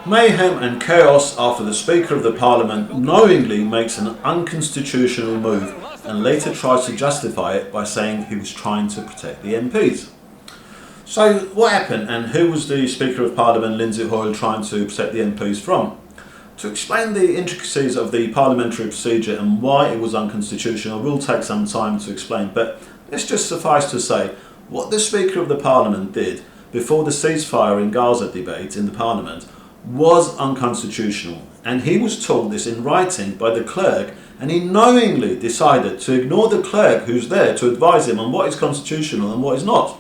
Mayhem and chaos after the Speaker of the Parliament knowingly makes an unconstitutional move and later tries to justify it by saying he was trying to protect the MPs. So what happened, and who was the Speaker of Parliament, Lindsay Hoyle, trying to protect the MPs from? To explain the intricacies of the parliamentary procedure and why it was unconstitutional will take some time to explain, but let's just suffice to say what the Speaker of the Parliament did before the ceasefire in Gaza debate in the Parliament was unconstitutional, and he was told this in writing by the clerk, and he knowingly decided to ignore the clerk who's there to advise him on what is constitutional and what is not.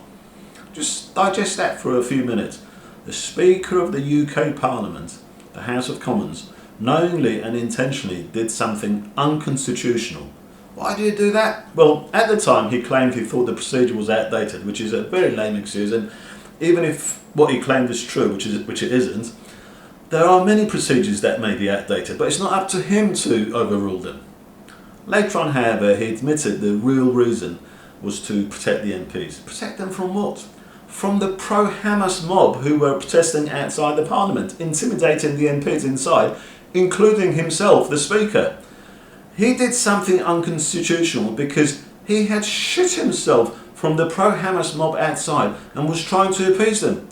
Just digest that for a few minutes. The Speaker of the UK Parliament, the House of Commons, knowingly and intentionally did something unconstitutional. Why did he do that? Well, at the time he claimed he thought the procedure was outdated, which is a very lame excuse, and even if what he claimed is true, which it isn't, there are many procedures that may be outdated, but it's not up to him to overrule them. Later on, however, he admitted the real reason was to protect the MPs. Protect them from what? From the pro-Hamas mob who were protesting outside the Parliament, intimidating the MPs inside, including himself, the Speaker. He did something unconstitutional because he had shit himself from the pro-Hamas mob outside and was trying to appease them.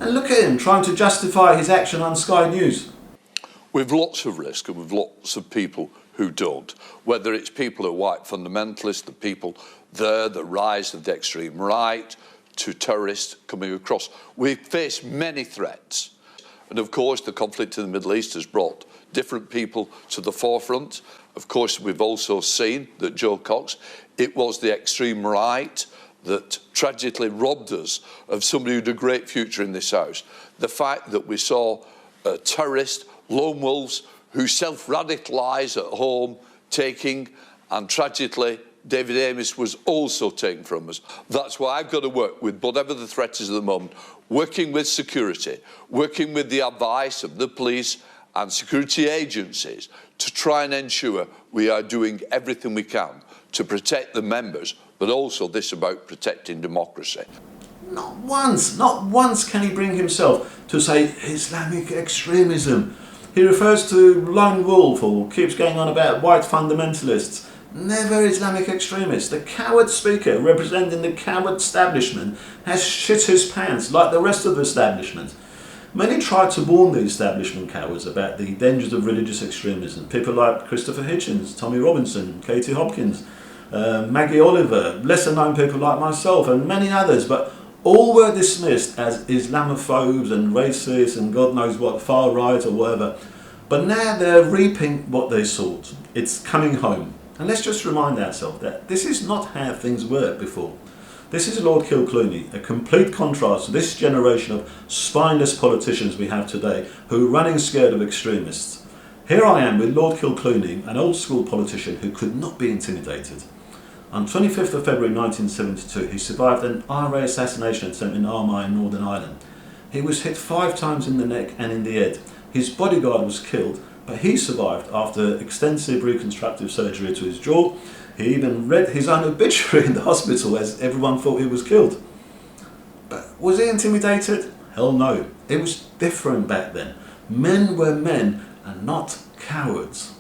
And look at him trying to justify his action on Sky News. We've lots of risk and we've lots of people who don't. Whether it's people who are white fundamentalists, the people there, the rise of the extreme right, to terrorists coming across. We face many threats. And of course, the conflict in the Middle East has brought different people to the forefront. Of course, we've also seen that Joe Cox, it was the extreme right that tragically robbed us of somebody who had a great future in this house. The fact that we saw terrorists, lone wolves, who self-radicalise at home, taking, and tragically, David Amess was also taken from us. That's why I've got to work with whatever the threat is at the moment, working with security, working with the advice of the police and security agencies to try and ensure we are doing everything we can to protect the members, but also this about protecting democracy. Not once can he bring himself to say Islamic extremism. He refers to lone wolf or keeps going on about white fundamentalists. Never Islamic extremists. The coward Speaker, representing the coward establishment, has shit his pants like the rest of the establishment. Many tried to warn the establishment cowards about the dangers of religious extremism. People like Christopher Hitchens, Tommy Robinson, Katie Hopkins, Maggie Oliver, lesser known people like myself and many others, but all were dismissed as Islamophobes and racists and God knows what, far right or whatever. But now they're reaping what they sought. It's coming home. And let's just remind ourselves that this is not how things were before. This is Lord Kilclooney, a complete contrast to this generation of spineless politicians we have today who are running scared of extremists. Here I am with Lord Kilclooney, an old school politician who could not be intimidated. On 25th of February 1972, he survived an IRA assassination attempt in Armagh in Northern Ireland. He was hit 5 times in the neck and in the head. His bodyguard was killed, but he survived after extensive reconstructive surgery to his jaw. He even read his own obituary in the hospital as everyone thought he was killed. But was he intimidated? Hell no. It was different back then. Men were men and not cowards.